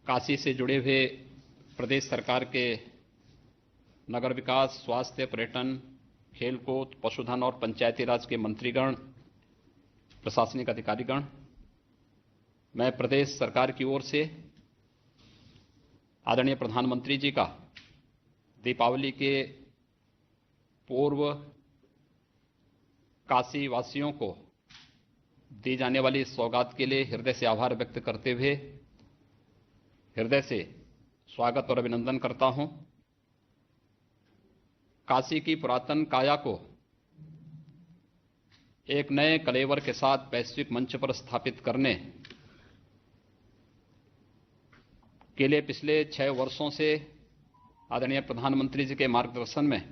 काशी से जुड़े हुए प्रदेश सरकार के नगर विकास, स्वास्थ्य, पर्यटन, खेलकूद, पशुधन और पंचायती राज के मंत्रीगण, प्रशासनिक अधिकारीगण, मैं प्रदेश सरकार की ओर से आदरणीय प्रधानमंत्री जी का दीपावली के पूर्व काशी वासियों को दी जाने वाली इस सौगात के लिए हृदय से आभार व्यक्त करते हुए हृदय से स्वागत और अभिनंदन करता हूं। काशी की पुरातन काया को एक नए कलेवर के साथ वैश्विक मंच पर स्थापित करने के लिए पिछले 6 वर्षों से आदरणीय प्रधानमंत्री जी के मार्गदर्शन में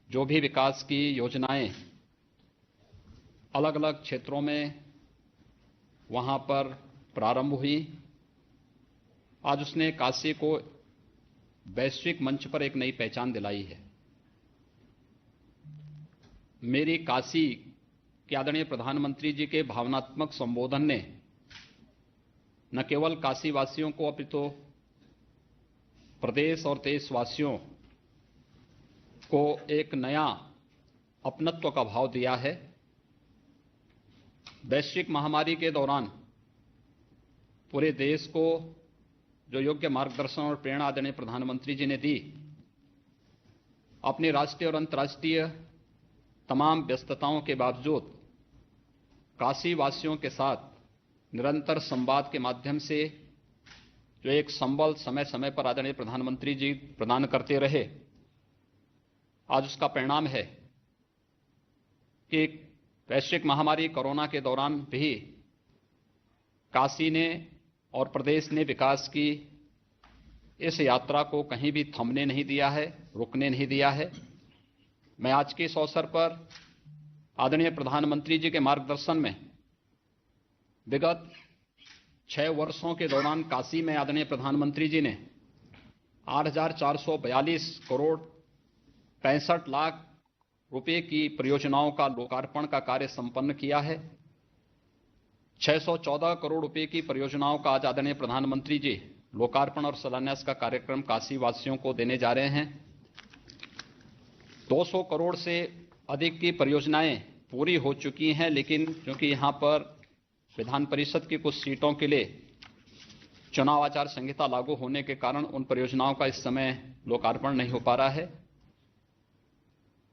जो भी विकास की योजनाएं अलग अलग क्षेत्रों में वहां पर प्रारंभ हुई, आज उसने काशी को वैश्विक मंच पर एक नई पहचान दिलाई है। मेरी काशी के आदरणीय प्रधानमंत्री जी के भावनात्मक संबोधन ने न केवल काशी वासियों को अपितु प्रदेश और देशवासियों को एक नया अपनत्व का भाव दिया है। वैश्विक महामारी के दौरान पूरे देश को जो योग्य मार्गदर्शन और प्रेरणा आदरणीय प्रधानमंत्री जी ने दी, अपनी राष्ट्रीय और अंतर्राष्ट्रीय तमाम व्यस्तताओं के बावजूद काशी वासियों के साथ निरंतर संवाद के माध्यम से जो एक संबल समय समय पर आदरणीय प्रधानमंत्री जी प्रदान करते रहे, आज उसका परिणाम है कि वैश्विक महामारी कोरोना के दौरान भी काशी ने और प्रदेश ने विकास की इस यात्रा को कहीं भी थमने नहीं दिया है, रुकने नहीं दिया है। मैं आज के इस अवसर पर आदरणीय प्रधानमंत्री जी के मार्गदर्शन में विगत 6 वर्षों के दौरान काशी में आदरणीय प्रधानमंत्री जी ने 8,442 करोड़ 65 लाख रुपए की परियोजनाओं का लोकार्पण का कार्य संपन्न किया है। 614 करोड़ रुपए की परियोजनाओं का आज आदरणीय प्रधानमंत्री जी लोकार्पण और शिलान्यास का कार्यक्रम काशी वासियों को देने जा रहे हैं। 200 करोड़ से अधिक की परियोजनाएं पूरी हो चुकी हैं, लेकिन क्योंकि यहां पर विधान परिषद की कुछ सीटों के लिए चुनाव आचार संहिता लागू होने के कारण उन परियोजनाओं का इस समय लोकार्पण नहीं हो पा रहा है।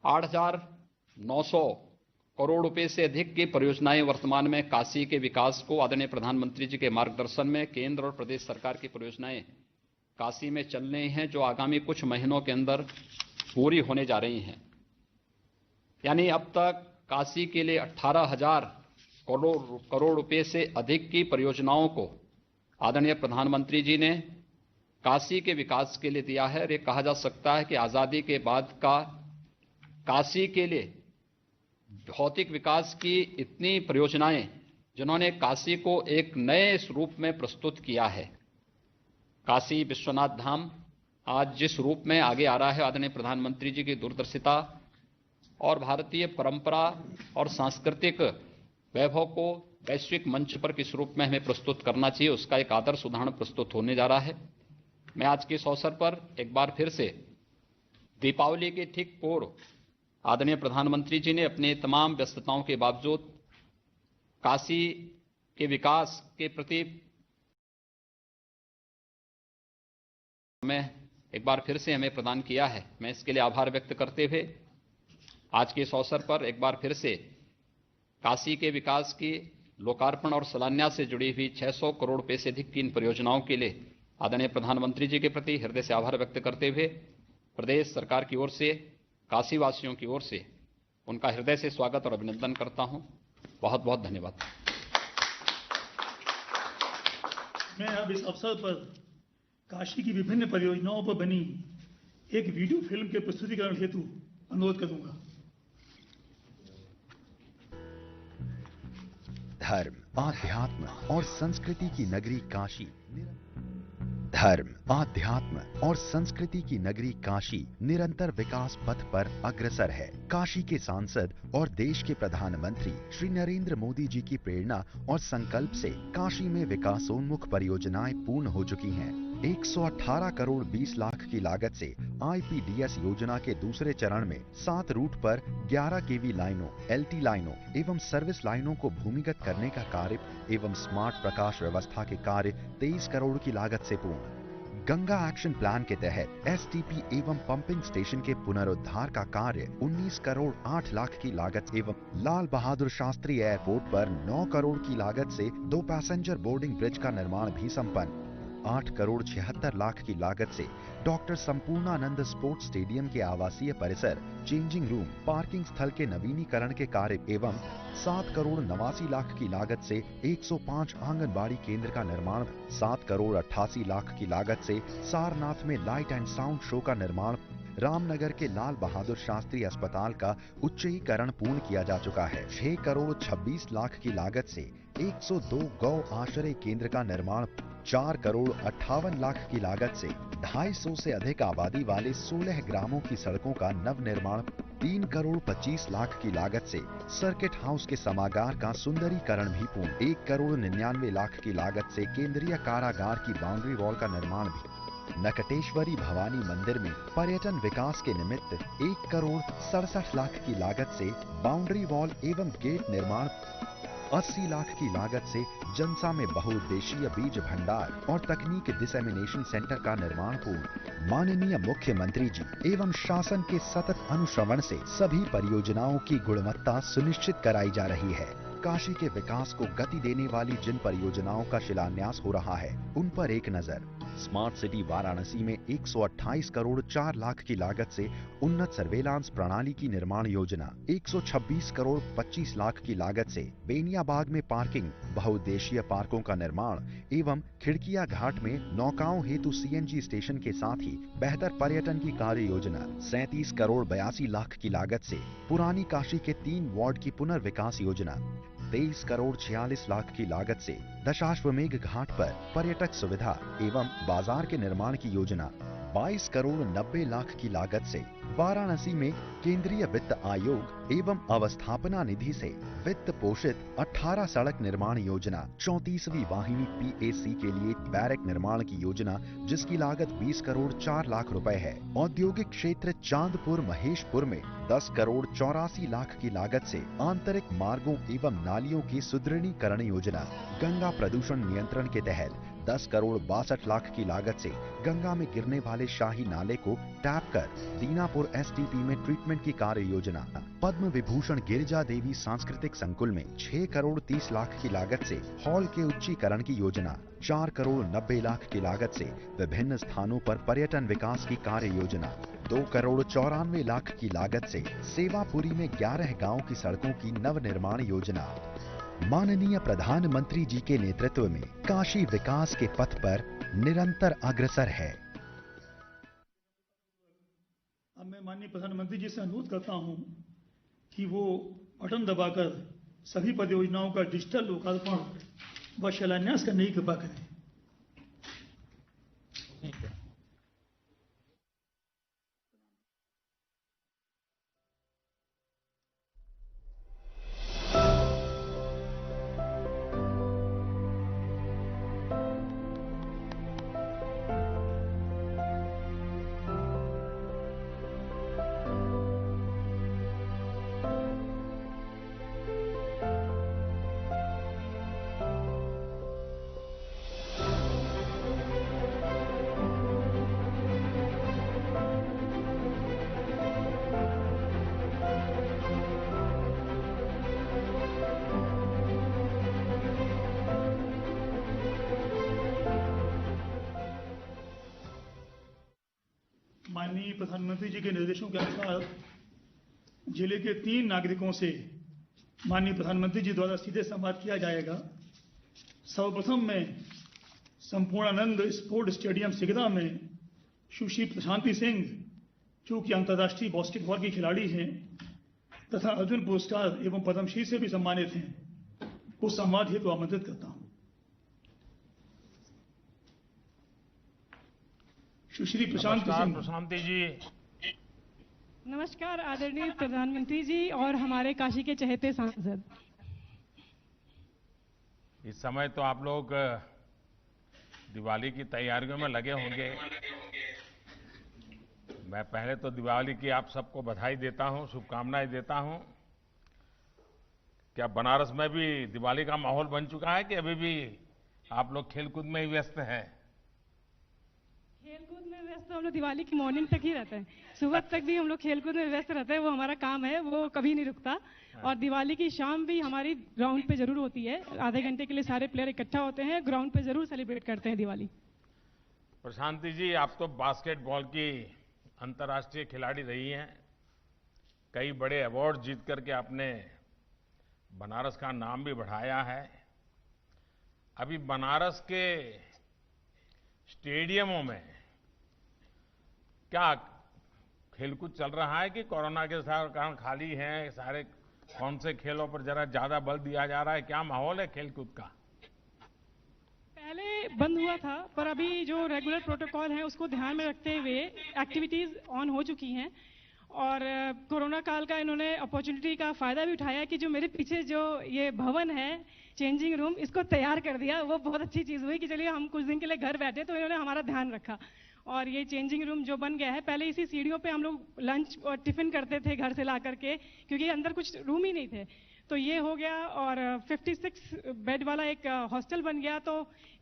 8,900 करोड़ रुपए से अधिक की परियोजनाएं वर्तमान में काशी के विकास को आदरणीय प्रधानमंत्री जी के मार्गदर्शन में केंद्र और प्रदेश सरकार की परियोजनाएं काशी में चल रही हैं, जो आगामी कुछ महीनों के अंदर पूरी होने जा रही हैं। यानी अब तक काशी के लिए 18,000 करोड़ रुपए से अधिक की परियोजनाओं को आदरणीय प्रधानमंत्री जी ने काशी के विकास के लिए दिया है। और ये कहा जा सकता है कि आजादी के बाद का काशी के लिए भौतिक विकास की इतनी परियोजनाएं जिन्होंने काशी को एक नए रूप में प्रस्तुत किया है। काशी विश्वनाथ धाम आज जिस रूप में आगे आ रहा है, आदरणीय प्रधानमंत्री जी की दूरदर्शिता और भारतीय परंपरा और सांस्कृतिक वैभव को वैश्विक मंच पर किस रूप में हमें प्रस्तुत करना चाहिए, उसका एक आदर्श उदाहरण प्रस्तुत होने जा रहा है। मैं आज के इस अवसर पर एक बार फिर से दीपावली के ठीक पूर्व आदरणीय प्रधानमंत्री जी ने अपने तमाम व्यस्तताओं के बावजूद काशी के विकास के प्रति हमें एक बार फिर से हमें प्रदान किया है। मैं इसके लिए आभार व्यक्त करते हुए आज के इस अवसर पर एक बार फिर से काशी के विकास की लोकार्पण और शिलान्यास से जुड़ी हुई 600 करोड़ रुपए से अधिक की इन परियोजनाओं के लिए आदरणीय प्रधानमंत्री जी के प्रति हृदय से आभार व्यक्त करते हुए प्रदेश सरकार की ओर से काशी वासियों की ओर से उनका हृदय से स्वागत और अभिनंदन करता हूं। बहुत बहुत धन्यवाद। मैं अब इस अवसर पर काशी की विभिन्न परियोजनाओं पर बनी एक वीडियो फिल्म के प्रस्तुतिकरण हेतु अनुरोध करूंगा। धर्म, आध्यात्म और संस्कृति की नगरी काशी धर्म, आध्यात्म और संस्कृति की नगरी काशी निरंतर विकास पथ पर अग्रसर है। काशी के सांसद और देश के प्रधानमंत्री श्री नरेंद्र मोदी जी की प्रेरणा और संकल्प से काशी में विकासोन्मुख परियोजनाएं पूर्ण हो चुकी हैं। 118 करोड़ 20 लाख की लागत से आईपीडीएस योजना के दूसरे चरण में 7 रूट पर 11 केवी लाइनों, एलटी लाइनों एवं सर्विस लाइनों को भूमिगत करने का कार्य एवं स्मार्ट प्रकाश व्यवस्था के कार्य 23 करोड़ की लागत से पूर्ण। गंगा एक्शन प्लान के तहत एसटीपी एवं पंपिंग स्टेशन के पुनरुद्धार का कार्य 19 करोड़ 8 लाख की लागत एवं लाल बहादुर शास्त्री एयरपोर्ट पर 9 करोड़ की लागत से 2 पैसेंजर बोर्डिंग ब्रिज का निर्माण भी संपन्न। 8 करोड़ 76 लाख की लागत से डॉक्टर संपूर्णानंद स्पोर्ट्स स्टेडियम के आवासीय परिसर, चेंजिंग रूम, पार्किंग स्थल के नवीनीकरण के कार्य एवं 7 करोड़ 89 लाख की लागत से 105 आंगनबाड़ी केंद्र का निर्माण, 7 करोड़ 88 लाख की लागत से सारनाथ में लाइट एंड साउंड शो का निर्माण, रामनगर के लाल बहादुर शास्त्री अस्पताल का उच्चीकरण पूर्ण किया जा चुका है। 6 करोड़ 26 लाख की लागत से 102 गौ आश्रय केंद्र का निर्माण, 4 करोड़ 58 लाख की लागत से 250 से अधिक आबादी वाले 16 ग्रामों की सड़कों का नव निर्माण, 3 करोड़ 25 लाख की लागत से सर्किट हाउस के समागार का सुंदरीकरण भी पूर्ण, 1 करोड़ 99 लाख की लागत से केंद्रीय कारागार की बाउंड्री वॉल का निर्माण भी। नकटेश्वरी भवानी मंदिर में पर्यटन विकास के निमित्त 1 करोड़ 67 लाख की लागत से बाउंड्री वॉल एवं गेट निर्माण, 80 लाख की लागत से जनसा में बहुउद्देशीय बीज भंडार और तकनीक डिसेमिनेशन सेंटर का निर्माण पूर्ण। माननीय मुख्यमंत्री जी एवं शासन के सतत अनुश्रवण से सभी परियोजनाओं की गुणवत्ता सुनिश्चित कराई जा रही है। काशी के विकास को गति देने वाली जिन परियोजनाओं का शिलान्यास हो रहा है, उन पर एक नजर। स्मार्ट सिटी वाराणसी में 128 करोड़ 4 लाख की लागत से उन्नत सर्वेलांस प्रणाली की निर्माण योजना, 126 करोड़ 25 लाख की लागत से बेनियाबाग में पार्किंग, बहुउद्देशीय पार्कों का निर्माण एवं खिड़किया घाट में नौकाओं हेतु सीएनजी स्टेशन के साथ ही बेहतर पर्यटन की कार्य योजना, 37 करोड़ 82 लाख की लागत से पुरानी काशी के 3 वार्ड की पुनर्विकास योजना, 23 करोड़ 46 लाख की लागत से दशाश्वमेध घाट पर पर्यटक सुविधा एवं बाजार के निर्माण की योजना, 22 करोड़ 90 लाख की लागत से वाराणसी में केंद्रीय वित्त आयोग एवं अवस्थापना निधि से वित्त पोषित 18 सड़क निर्माण योजना, 34वीं वाहिनी पीएसी के लिए बैरक निर्माण की योजना जिसकी लागत 20 करोड़ 4 लाख रुपए है। औद्योगिक क्षेत्र चांदपुर महेशपुर में 10 करोड़ 84 लाख की लागत से आंतरिक मार्गों एवं नालियों की सुदृढ़ीकरण योजना, गंगा प्रदूषण नियंत्रण के तहत 10 करोड़ 62 लाख की लागत से गंगा में गिरने वाले शाही नाले को टैप कर दीनापुर एसटीपी में ट्रीटमेंट की कार्य योजना, पद्म विभूषण गिरिजा देवी सांस्कृतिक संकुल में 6 करोड़ 30 लाख की लागत से हॉल के उच्चीकरण की योजना, 4 करोड़ 90 लाख की लागत से विभिन्न स्थानों पर पर्यटन विकास की कार्य योजना, 2 करोड़ 94 लाख की लागत से सेवापुरी में 11 गांव की सड़कों की नव निर्माण योजना। माननीय प्रधानमंत्री जी के नेतृत्व में काशी विकास के पथ पर निरंतर अग्रसर है। अब मैं माननीय प्रधानमंत्री जी से अनुरोध करता हूं कि वो बटन दबाकर सभी परियोजनाओं का डिजिटल लोकार्पण व शिलान्यास करने की कृपा करें। माननीय प्रधानमंत्री जी के निर्देशों के अनुसार जिले के 3 नागरिकों से माननीय प्रधानमंत्री जी द्वारा सीधे संवाद किया जाएगा। सर्वप्रथम मैं संपूर्णानंद स्पोर्ट स्टेडियम सिगदा में सुश्री प्रशांति सिंह, जो कि अंतर्राष्ट्रीय बास्केटबॉल की खिलाड़ी हैं तथा अर्जुन पुरस्कार एवं पद्मश्री से भी सम्मानित हैं, को संवाद हेतु आमंत्रित करता हूं। सुश्री प्रशांति नमस्कार सिंह। प्रशांति जी। नमस्कार आदरणीय प्रधानमंत्री जी और हमारे काशी के चहेते सांसद। इस समय तो आप लोग दिवाली की तैयारियों में लगे होंगे। मैं पहले तो दिवाली की आप सबको बधाई देता हूं, शुभकामनाएं देता हूं। क्या बनारस में भी दिवाली का माहौल बन चुका है कि अभी भी आप लोग खेलकूद में ही व्यस्त हैं? खेलकूद में व्यस्त हम लोग दिवाली की मॉर्निंग तक ही रहते हैं, सुबह तक भी हम लोग खेलकूद में व्यस्त रहते हैं। वो हमारा काम है, वो कभी नहीं रुकता। और दिवाली की शाम भी हमारी ग्राउंड पे जरूर होती है। आधे घंटे के लिए सारे प्लेयर इकट्ठा होते हैं, ग्राउंड पे जरूर सेलिब्रेट करते हैं दिवाली। प्रशांति जी, आप तो बास्केटबॉल की अंतर्राष्ट्रीय खिलाड़ी रही हैं। कई बड़े अवार्ड जीत करके आपने बनारस का नाम भी बढ़ाया है। अभी बनारस के स्टेडियमों में क्या खेलकूद चल रहा है कि कोरोना के कारण खाली हैं सारे? कौन से खेलों पर जरा ज्यादा बल दिया जा रहा है? क्या माहौल है खेलकूद का? पहले बंद हुआ था, पर अभी जो रेगुलर प्रोटोकॉल है उसको ध्यान में रखते हुए एक्टिविटीज ऑन हो चुकी हैं। और कोरोना काल का इन्होंने अपॉर्चुनिटी का फायदा भी उठाया कि जो मेरे पीछे जो ये भवन है चेंजिंग रूम, इसको तैयार कर दिया। वो बहुत अच्छी चीज़ हुई कि चलिए हम कुछ दिन के लिए घर बैठे तो इन्होंने हमारा ध्यान रखा। और ये चेंजिंग रूम जो बन गया है, पहले इसी सीढ़ियों पे हम लोग लंच और टिफिन करते थे घर से ला करके, क्योंकि अंदर कुछ रूम ही नहीं थे। तो ये हो गया और 56 बेड वाला एक हॉस्टल बन गया। तो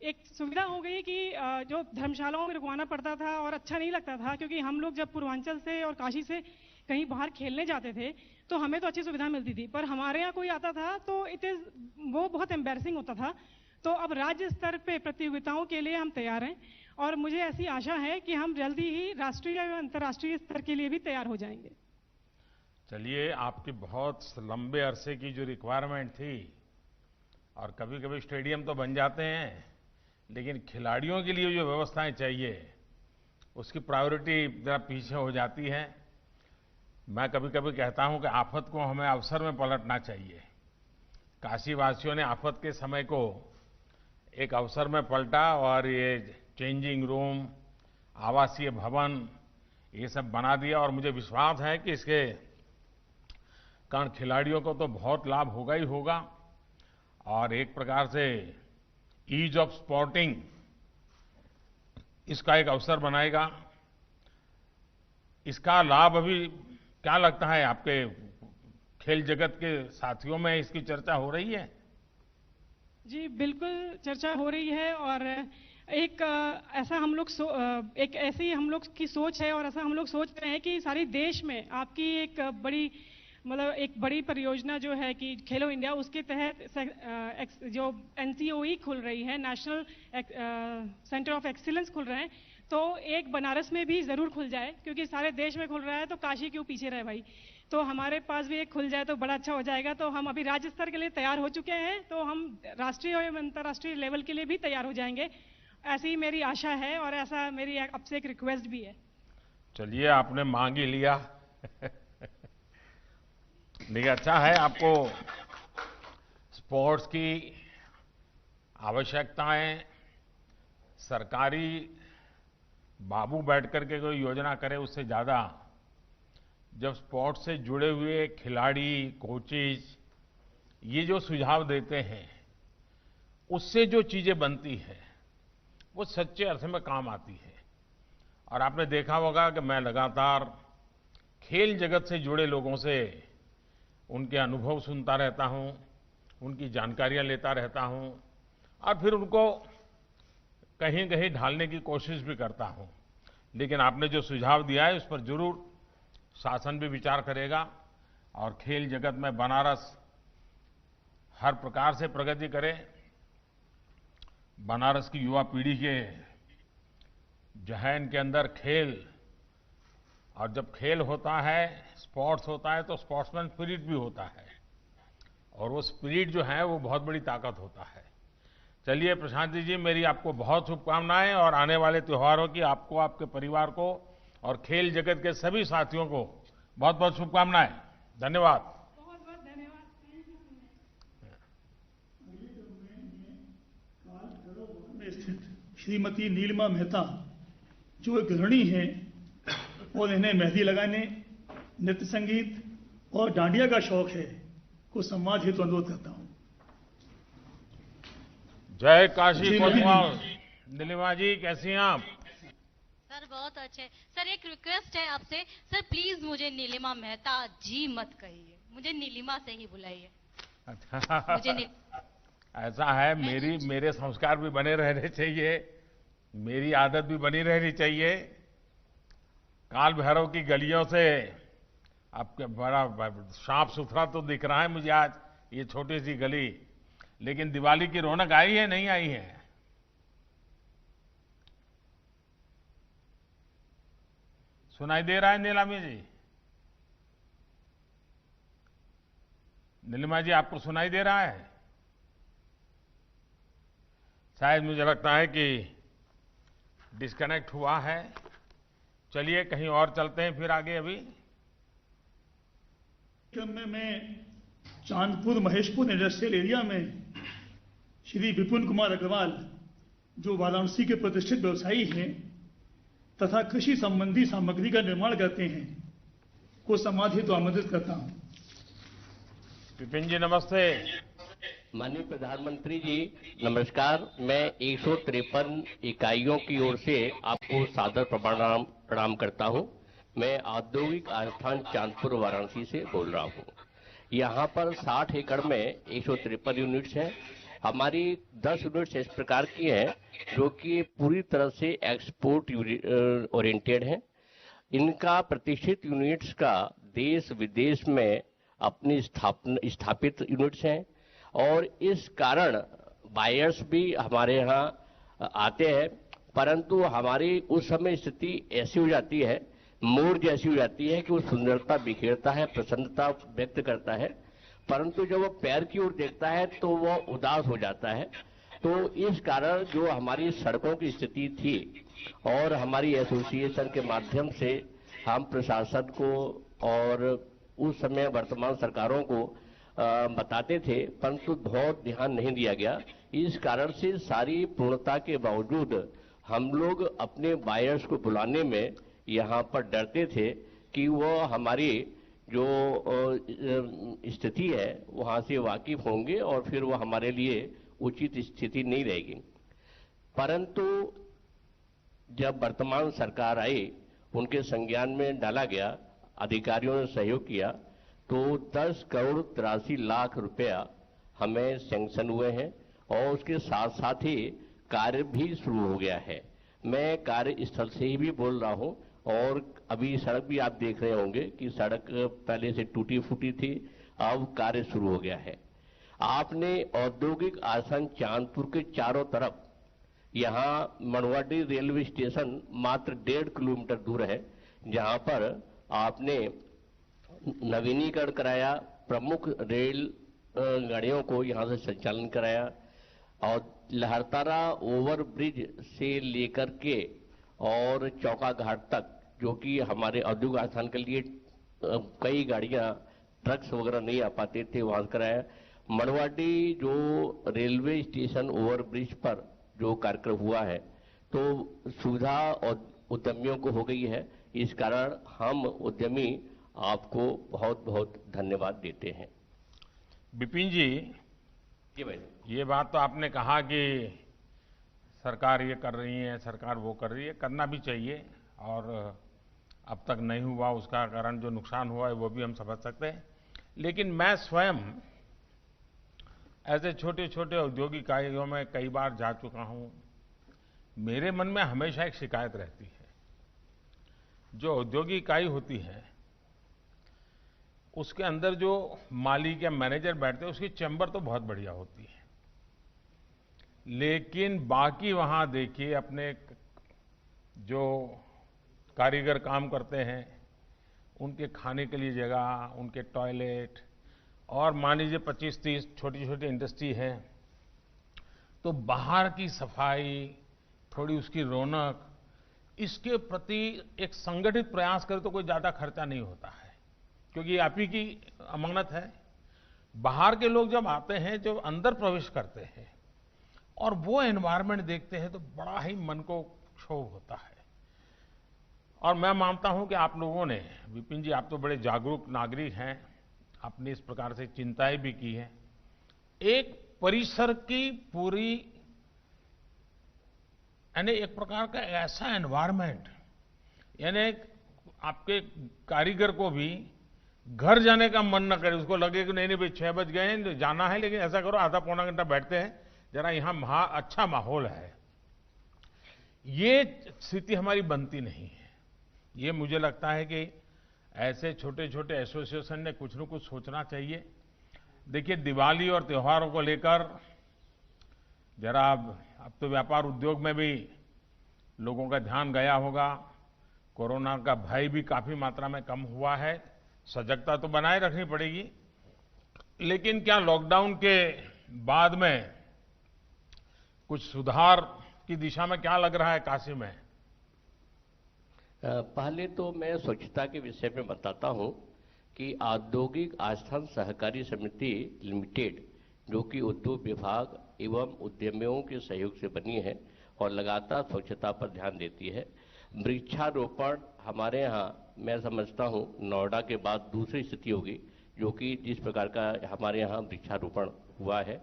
एक सुविधा हो गई कि जो धर्मशालाओं में रुकवाना पड़ता था और अच्छा नहीं लगता था, क्योंकि हम लोग जब पूर्वांचल से और काशी से कहीं बाहर खेलने जाते थे तो हमें तो अच्छी सुविधा मिलती थी, पर हमारे यहाँ कोई आता था तो वो बहुत एम्बैरसिंग होता था। तो अब राज्य स्तर पे प्रतियोगिताओं के लिए हम तैयार हैं और मुझे ऐसी आशा है कि हम जल्दी ही राष्ट्रीय और अंतर्राष्ट्रीय स्तर के लिए भी तैयार हो जाएंगे। चलिए, आपकी बहुत लंबे अरसे की जो रिक्वायरमेंट थी, और कभी कभी स्टेडियम तो बन जाते हैं लेकिन खिलाड़ियों के लिए जो व्यवस्थाएं चाहिए उसकी प्रायोरिटी जरा पीछे हो जाती है। मैं कभी कभी कहता हूं कि आफत को हमें अवसर में पलटना चाहिए। काशीवासियों ने आफत के समय को एक अवसर में पलटा और ये चेंजिंग रूम, आवासीय भवन, ये सब बना दिया। और मुझे विश्वास है कि इसके कारण खिलाड़ियों को तो बहुत लाभ होगा ही होगा और एक प्रकार से ईज ऑफ स्पोर्टिंग इसका एक अवसर बनाएगा। इसका लाभ अभी क्या लगता है आपके खेल जगत के साथियों में इसकी चर्चा हो रही है? जी बिल्कुल चर्चा हो रही है। और एक ऐसा हम लोग एक ऐसी हम लोग की सोच है और ऐसा हम लोग सोच रहे हैं कि सारे देश में आपकी एक बड़ी परियोजना जो है कि खेलो इंडिया, उसके तहत जो NCOE खुल रही है, नेशनल सेंटर ऑफ एक्सीलेंस खुल रहे हैं। तो एक बनारस में भी जरूर खुल जाए, क्योंकि सारे देश में खुल रहा है तो काशी क्यों पीछे रहे भाई। तो हमारे पास भी एक खुल जाए तो बड़ा अच्छा हो जाएगा। तो हम अभी राज्य स्तर के लिए तैयार हो चुके हैं, तो हम राष्ट्रीय और अंतर्राष्ट्रीय लेवल के लिए भी तैयार हो जाएंगे, ऐसी मेरी आशा है और ऐसा मेरी आपसे एक रिक्वेस्ट भी है। चलिए, आपने मांग ही लिया। नहीं, अच्छा है, आपको स्पोर्ट्स की आवश्यकताएं सरकारी बाबू बैठ करके कोई योजना करे उससे ज्यादा जब स्पोर्ट्स से जुड़े हुए खिलाड़ी, कोचेज ये जो सुझाव देते हैं उससे जो चीजें बनती है वो सच्चे अर्थ में काम आती है। और आपने देखा होगा कि मैं लगातार खेल जगत से जुड़े लोगों से उनके अनुभव सुनता रहता हूं, उनकी जानकारियां लेता रहता हूं और फिर उनको कहीं कहीं ढालने की कोशिश भी करता हूं। लेकिन आपने जो सुझाव दिया है उस पर जरूर शासन भी विचार करेगा और खेल जगत में बनारस हर प्रकार से प्रगति करे। बनारस की युवा पीढ़ी के जहन के अंदर खेल, और जब खेल होता है, स्पोर्ट्स होता है, तो स्पोर्ट्समैन स्पिरिट भी होता है और वो स्पिरिट जो है वो बहुत बड़ी ताकत होता है। चलिए प्रशांति जी, मेरी आपको बहुत शुभकामनाएं और आने वाले त्योहारों की आपको, आपके परिवार को और खेल जगत के सभी साथियों को बहुत बहुत शुभकामनाएं। धन्यवाद। बहुत बहुत धन्यवाद। में स्थित श्रीमती नीलिमा मेहता जो एक गृहिणी हैं और इन्हें मेहंदी लगाने, नृत्य संगीत और डांडिया का शौक है, को सम्मान हेतु अनुरोध करता हूं। जय काशी कोतवाल। नीलिमा जी, कैसी हैं आप? सर बहुत अच्छे। सर एक रिक्वेस्ट है आपसे, सर प्लीज मुझे नीलिमा मेहता जी मत कहिए, मुझे नीलिमा से ही बुलाइए। मुझे ऐसा है, मेरे संस्कार भी बने रहने चाहिए, मेरी आदत भी बनी रहनी चाहिए। काल भैरव की गलियों से आपके बड़ा साफ सुथरा तो दिख रहा है मुझे आज ये छोटी सी गली, लेकिन दिवाली की रौनक आई है नहीं आई है? सुनाई दे रहा है नीलामी जी? नीलिमा जी, आपको सुनाई दे रहा है? शायद मुझे लगता है कि डिस्कनेक्ट हुआ है। चलिए कहीं और चलते हैं फिर आगे। अभी क्रम में मैं चांदपुर महेशपुर इंडस्ट्रियल एरिया में श्री विपुल कुमार अग्रवाल, जो वाराणसी के प्रतिष्ठित व्यवसायी हैं तथा कृषि संबंधी सामग्री का निर्माण करते हैं, को समाज हेतु आमंत्रित करता हूं। विपिन जी नमस्ते। माननीय प्रधानमंत्री जी नमस्कार। मैं 153 इकाइयों की ओर से आपको सादर प्रणाम करता हूं। मैं औद्योगिक आस्थान चांदपुर वाराणसी से बोल रहा हूं। यहां पर 60 एकड़ में 153 यूनिट्स हैं। हमारी 10 यूनिट्स इस प्रकार की हैं जो कि पूरी तरह से एक्सपोर्ट ओरिएंटेड हैं। इनका प्रतिष्ठित यूनिट्स का देश विदेश में अपनी स्थापित यूनिट्स हैं और इस कारण बायर्स भी हमारे यहाँ आते हैं, परंतु हमारी उस समय स्थिति ऐसी हो जाती है, मोड़ जैसी हो जाती है कि वो सुंदरता बिखेरता है, प्रसन्नता व्यक्त करता है, परंतु जब वो पैर की ओर देखता है तो वो उदास हो जाता है। तो इस कारण जो हमारी सड़कों की स्थिति थी और हमारी एसोसिएशन के माध्यम से हम प्रशासन को और उस समय वर्तमान सरकारों को बताते थे, परंतु बहुत ध्यान नहीं दिया गया। इस कारण से सारी पूर्णता के बावजूद हम लोग अपने बायर्स को बुलाने में यहाँ पर डरते थे कि वो हमारी जो स्थिति है वहाँ से वाकिफ होंगे और फिर वो हमारे लिए उचित स्थिति नहीं रहेगी। परंतु जब वर्तमान सरकार आई, उनके संज्ञान में डाला गया, अधिकारियों ने सहयोग किया, तो 10 करोड़ 83 लाख रुपया हमें सैंक्शन हुए हैं और उसके साथ साथ ही कार्य भी शुरू हो गया है। मैं कार्यस्थल से ही भी बोल रहा हूं और अभी सड़क भी आप देख रहे होंगे कि सड़क पहले से टूटी फूटी थी, अब कार्य शुरू हो गया है। आपने औद्योगिक आसन चांदपुर के चारों तरफ, यहाँ मनवाडी रेलवे स्टेशन मात्र 1.5 किलोमीटर दूर है, जहां पर आपने नवीनीकरण कराया, प्रमुख रेल गाड़ियों को यहां से संचालन कराया और लहरतारा ओवर ब्रिज से लेकर के और चौका घाट तक, जो कि हमारे औद्योगिक आस्थान के लिए कई गाड़ियां ट्रक्स वगैरह नहीं आ पाते थे, वहां कराया। मनवाडी जो रेलवे स्टेशन ओवर ब्रिज पर जो कार्यक्रम हुआ है, तो सुविधा और उद्यमियों को हो गई है। इस कारण हम उद्यमी आपको बहुत बहुत धन्यवाद देते हैं। विपिन जी भाई, ये बात तो आपने कहा कि सरकार ये कर रही है, सरकार वो कर रही है, करना भी चाहिए और अब तक नहीं हुआ उसका कारण जो नुकसान हुआ है वो भी हम समझ सकते हैं। लेकिन मैं स्वयं ऐसे छोटे छोटे औद्योगिक इकाइयों में कई बार जा चुका हूं। मेरे मन में हमेशा एक शिकायत रहती है, जो औद्योगिक इकाई होती है उसके अंदर जो मालिक या मैनेजर बैठते हैं उसकी चैम्बर तो बहुत बढ़िया होती है, लेकिन बाकी वहां देखिए अपने जो कारीगर काम करते हैं उनके खाने के लिए जगह, उनके टॉयलेट, और मान लीजिए 25-30 छोटी छोटी इंडस्ट्री है तो बाहर की सफाई, थोड़ी उसकी रौनक, इसके प्रति एक संगठित प्रयास करे तो कोई ज्यादा खर्चा नहीं होता है, क्योंकि ये आप ही की अमानत है। बाहर के लोग जब आते हैं, जब अंदर प्रवेश करते हैं और वो एनवायरनमेंट देखते हैं तो बड़ा ही मन को क्षोभ होता है। और मैं मानता हूं कि आप लोगों ने, विपिन जी आप तो बड़े जागरूक नागरिक हैं, आपने इस प्रकार से चिंताएं भी की हैं। एक परिसर की पूरी यानी एक प्रकार का ऐसा एनवायरनमेंट, यानी आपके कारीगर को भी घर जाने का मन न करे, उसको लगे कि नहीं नहीं भाई 6 बज गए हैं जाना है, लेकिन ऐसा करो आधा पौना घंटा बैठते हैं, जरा यहां अच्छा माहौल है। ये स्थिति हमारी बनती नहीं है। ये मुझे लगता है कि ऐसे छोटे छोटे एसोसिएशन ने कुछ न कुछ सोचना चाहिए। देखिए दिवाली और त्योहारों को लेकर जरा अब तो व्यापार उद्योग में भी लोगों का ध्यान गया होगा, कोरोना का भय भी काफी मात्रा में कम हुआ है, सजगता तो बनाए रखनी पड़ेगी। लेकिन क्या लॉकडाउन के बाद में कुछ सुधार की दिशा में क्या लग रहा है काशी में? पहले तो मैं स्वच्छता के विषय में बताता हूं कि औद्योगिक आस्थान सहकारी समिति लिमिटेड, जो कि उद्योग विभाग एवं उद्यमियों के सहयोग से बनी है और लगातार स्वच्छता पर ध्यान देती है। वृक्षारोपण हमारे यहाँ मैं समझता हूँ नोएडा के बाद दूसरी स्थिति होगी, जो कि जिस प्रकार का हमारे यहाँ वृक्षारोपण हुआ है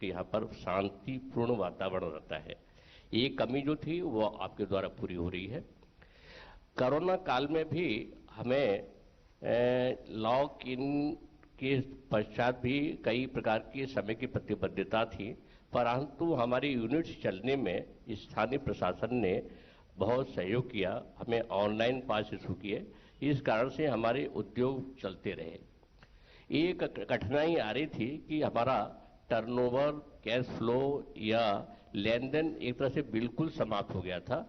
कि यहाँ पर शांतिपूर्ण वातावरण रहता है। ये कमी जो थी वो आपके द्वारा पूरी हो रही है। कोरोना काल में भी हमें लॉक इन के पश्चात भी कई प्रकार की समय की प्रतिबद्धता थी, परंतु हमारी यूनिट्स चलने में स्थानीय प्रशासन ने बहुत सहयोग किया, हमें ऑनलाइन पास इशू किए, इस कारण से हमारे उद्योग चलते रहे। एक कठिनाई आ रही थी कि हमारा टर्नओवर, कैश फ्लो या लेन देन एक तरह से बिल्कुल समाप्त हो गया था,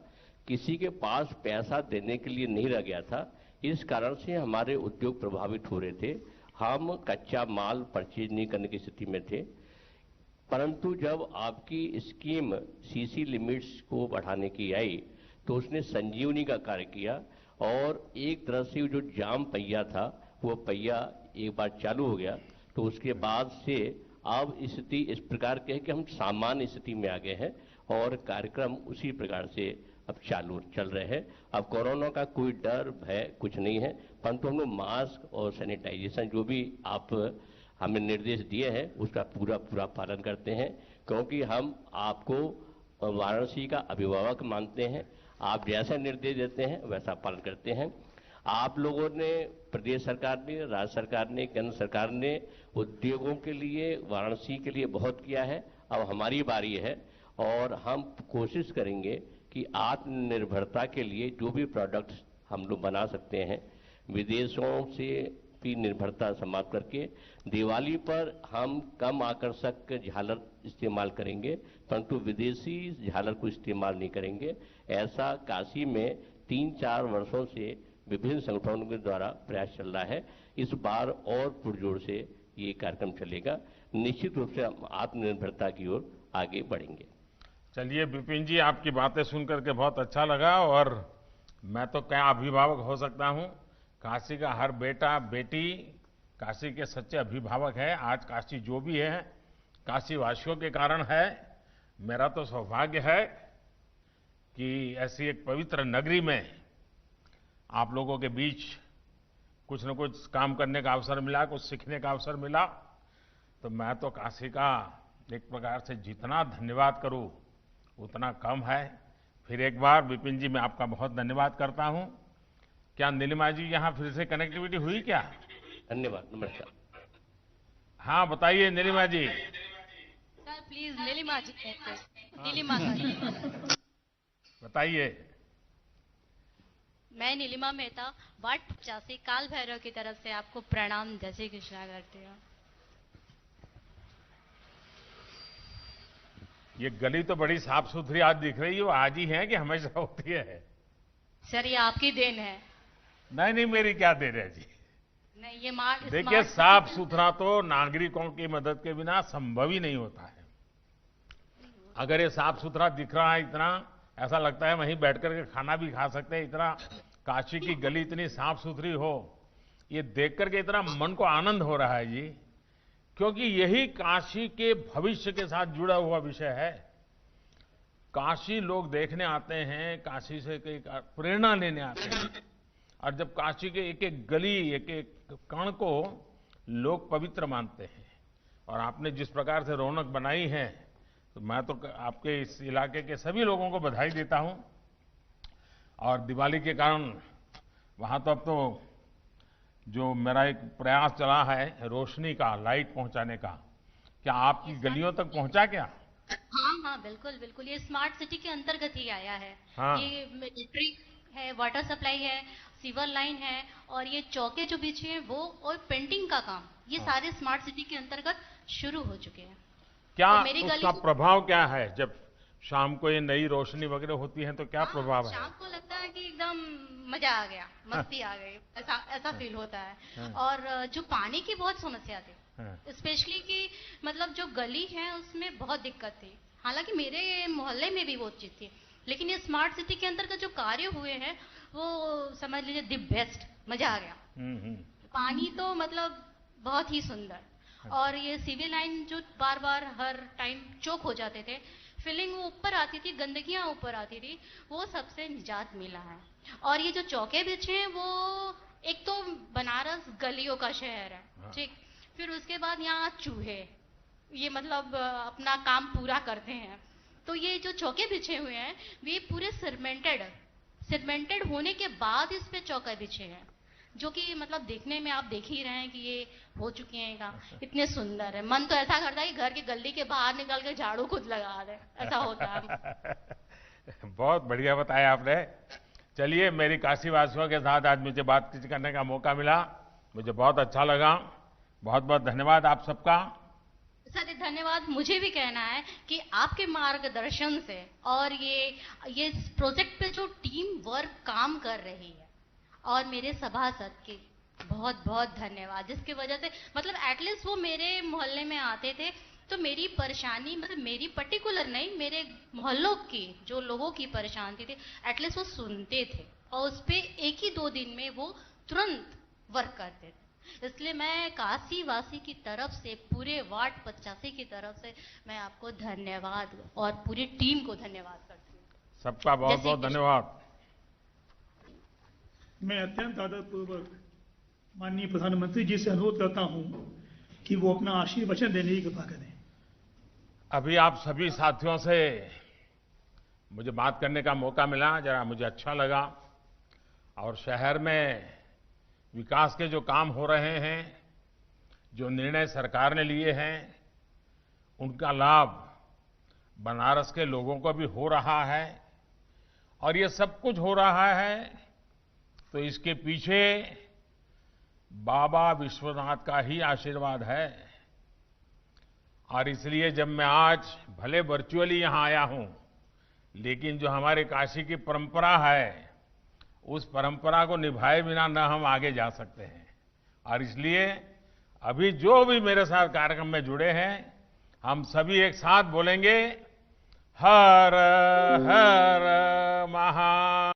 किसी के पास पैसा देने के लिए नहीं रह गया था। इस कारण से हमारे उद्योग प्रभावित हो रहे थे, हम कच्चा माल परचेज नहीं करने की स्थिति में थे। परंतु जब आपकी स्कीम सीसी लिमिट्स को बढ़ाने की आई तो उसने संजीवनी का कार्य किया और एक तरह से जो जाम पहिया था वो पहिया एक बार चालू हो गया, तो उसके बाद से अब स्थिति इस प्रकार की है कि हम सामान्य स्थिति में आ गए हैं और कार्यक्रम उसी प्रकार से अब चालू चल रहे हैं। अब कोरोना का कोई डर भय कुछ नहीं है, परंतु हम लोग मास्क और सैनिटाइजेशन जो भी आप हमें निर्देश दिए हैं उसका पूरा पालन करते हैं, क्योंकि हम आपको वाराणसी का अभिभावक मानते हैं। आप जैसा निर्देश देते हैं वैसा पालन करते हैं। आप लोगों ने, प्रदेश सरकार ने, राज्य सरकार ने, केंद्र सरकार ने उद्योगों के लिए, वाराणसी के लिए बहुत किया है। अब हमारी बारी है और हम कोशिश करेंगे कि आत्मनिर्भरता के लिए जो भी प्रोडक्ट्स हम लोग बना सकते हैं, विदेशों से भी निर्भरता समाप्त करके दिवाली पर हम कम आकर्षक झालर इस्तेमाल करेंगे, परंतु विदेशी झालर को इस्तेमाल नहीं करेंगे। ऐसा काशी में 3-4 वर्षों से विभिन्न संगठनों के द्वारा प्रयास चल रहा है। इस बार और पुरजोर से ये कार्यक्रम चलेगा। निश्चित रूप से हम आत्मनिर्भरता की ओर आगे बढ़ेंगे। चलिए विपिन जी, आपकी बातें सुनकर के बहुत अच्छा लगा और मैं तो क्या अभिभावक हो सकता हूं। काशी का हर बेटा बेटी काशी के सच्चे अभिभावक है। आज काशी जो भी है काशी वासियों के कारण है। मेरा तो सौभाग्य है कि ऐसी एक पवित्र नगरी में आप लोगों के बीच कुछ न कुछ काम करने का अवसर मिला, कुछ सीखने का अवसर मिला, तो मैं तो काशी का एक प्रकार से जितना धन्यवाद करूं उतना कम है। फिर एक बार विपिन जी मैं आपका बहुत धन्यवाद करता हूं। क्या नीलिमा जी यहाँ फिर से कनेक्टिविटी हुई क्या? धन्यवाद, नमस्कार। हाँ बताइए नीलिमा जी। सर प्लीज नीलिमा जी कहते हैं, नीलिमा सर बताइए। मैं नीलिमा मेहता वार्ड 85 काल भैरव की तरफ से आपको प्रणाम जय श्री कृष्णा करती हूँ। ये गली तो बड़ी साफ सुथरी आज दिख रही है, वो आज ही है कि हमेशा होती है? सर ये आपकी देन है। नहीं नहीं, मेरी क्या देन है जी। नहीं ये देखिए साफ सुथरा तो नागरिकों की मदद के बिना संभव ही नहीं होता है। अगर ये साफ सुथरा दिख रहा है इतना, ऐसा लगता है वहीं बैठ करके खाना भी खा सकते हैं, इतना काशी की गली इतनी साफ सुथरी हो, ये देख करके इतना मन को आनंद हो रहा है जी, क्योंकि यही काशी के भविष्य के साथ जुड़ा हुआ विषय है। काशी लोग देखने आते हैं, काशी से कई प्रेरणा लेने आते हैं। और जब काशी के एक एक गली, एक एक कण को लोग पवित्र मानते हैं, और आपने जिस प्रकार से रौनक बनाई है, तो मैं तो आपके इस इलाके के सभी लोगों को बधाई देता हूं। और दिवाली के कारण वहां तो अब तो जो मेरा एक प्रयास चला है रोशनी का, लाइट पहुंचाने का, क्या आपकी गलियों तक पहुंचा क्या? हाँ हाँ, बिल्कुल बिल्कुल, ये स्मार्ट सिटी के अंतर्गत ही आया है। हाँ। ये इलेक्ट्रिक है, वाटर सप्लाई है, सीवर लाइन है, और ये चौके जो बिछे हैं वो, और पेंटिंग का काम, ये सारे स्मार्ट सिटी के अंतर्गत शुरू हो चुके हैं। क्या और मेरी उसका गली प्रभाव क्या है जब शाम को ये नई रोशनी वगैरह होती है, तो क्या हाँ, प्रभाव है? शाम को लगता है कि एकदम मजा आ गया, मस्ती आ गई, ऐसा ऐसा फील होता है। हाँ। और जो पानी की बहुत समस्या थी, हाँ। स्पेशली कि मतलब जो गली है उसमें बहुत दिक्कत थी। हालांकि मेरे मोहल्ले में भी वो चीज थी, लेकिन ये स्मार्ट सिटी के अंतर्गत जो कार्य हुए हैं वो समझ लीजिए दी बेस्ट, मजा आ गया। हम्म। पानी तो मतलब बहुत ही सुंदर। और ये सीवी लाइन जो बार बार हर टाइम चोक हो जाते थे, फिलिंग वो ऊपर आती थी, गंदगियां ऊपर आती थी, वो सबसे निजात मिला है। और ये जो चौके बिछे हैं वो, एक तो बनारस गलियों का शहर है, ठीक, फिर उसके बाद यहाँ चूहे, ये मतलब अपना काम पूरा करते हैं। तो ये जो चौके बिछे हुए हैं वे पूरे सीमेंटेड होने के बाद इस पे चौके बिछे हैं, जो कि मतलब देखने में आप देख ही रहे हैं कि ये हो चुके हैं काम, इतने सुंदर है। मन तो ऐसा करता है कि घर की गली के बाहर निकल के झाड़ू खुद लगा दे, ऐसा होता है। बहुत बढ़िया बताया आपने। चलिए, मेरी काशीवासियों के साथ आज मुझे बातचीत करने का मौका मिला, मुझे बहुत अच्छा लगा। बहुत बहुत धन्यवाद आप सबका। सर, धन्यवाद मुझे भी कहना है कि आपके मार्गदर्शन से और ये प्रोजेक्ट पे जो टीम वर्क काम कर रही है, और मेरे सभासद के बहुत बहुत धन्यवाद, जिसकी वजह से मतलब एटलीस्ट वो मेरे मोहल्ले में आते थे तो मेरी परेशानी, मतलब मेरी पर्टिकुलर नहीं, मेरे मोहल्लों की जो लोगों की परेशानी थी एटलीस्ट वो सुनते थे, और उस पे एक ही 2 दिन में वो तुरंत वर्क करते थे। इसलिए मैं काशी वासी की तरफ से, पूरे वार्ड 85 की तरफ से मैं आपको धन्यवाद और पूरी टीम को धन्यवाद करती हूँ। सबका बहुत बहुत धन्यवाद। मैं अत्यंत आदरपूर्वक माननीय प्रधानमंत्री जी से अनुरोध करता हूं कि वो अपना आशीर्वचन देने की कृपा करें। अभी आप सभी साथियों से मुझे बात करने का मौका मिला, जरा मुझे अच्छा लगा। और शहर में विकास के जो काम हो रहे हैं, जो निर्णय सरकार ने लिए हैं, उनका लाभ बनारस के लोगों को भी हो रहा है। और ये सब कुछ हो रहा है तो इसके पीछे बाबा विश्वनाथ का ही आशीर्वाद है। और इसलिए जब मैं आज भले वर्चुअली यहां आया हूं, लेकिन जो हमारे काशी की परंपरा है, उस परंपरा को निभाए बिना न हम आगे जा सकते हैं। और इसलिए अभी जो भी मेरे साथ कार्यक्रम में जुड़े हैं, हम सभी एक साथ बोलेंगे, हर हर महा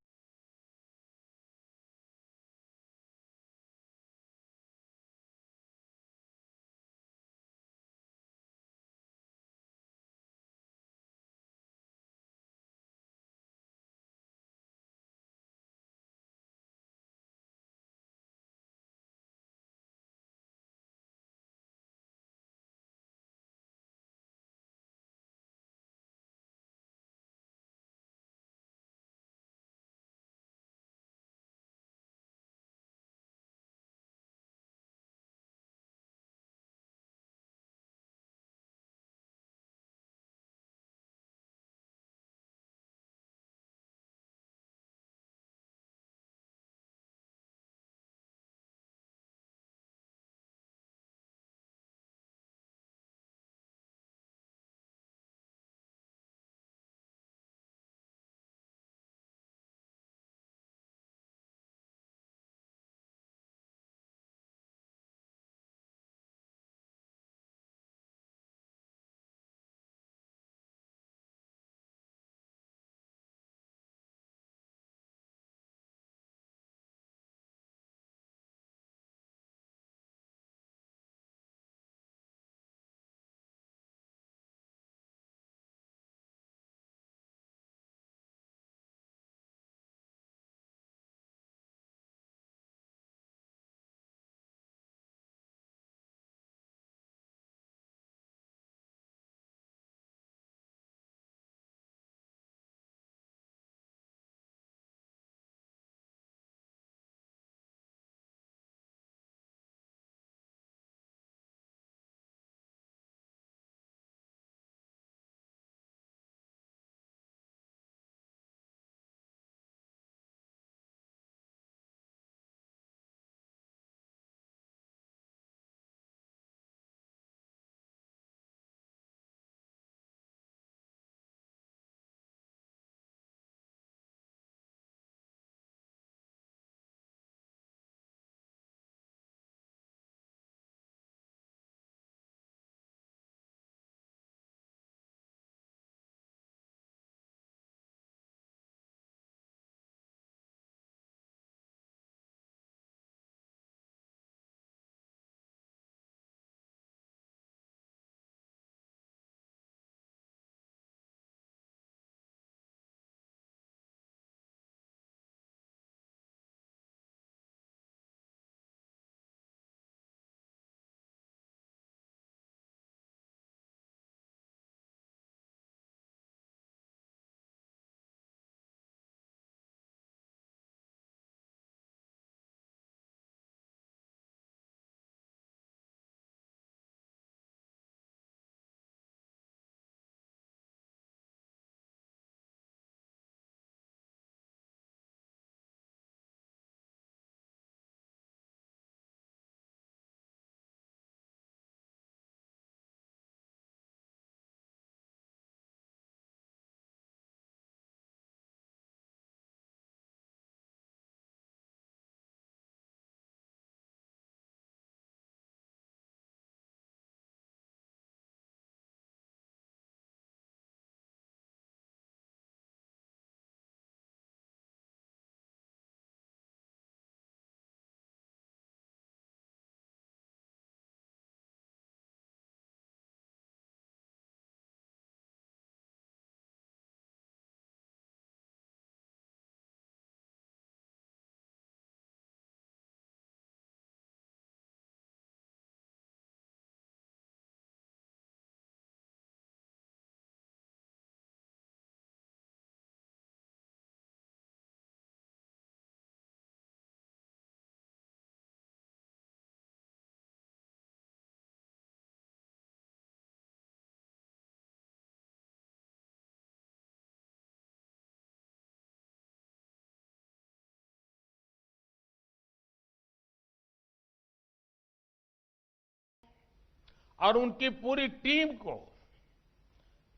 और उनकी पूरी टीम को,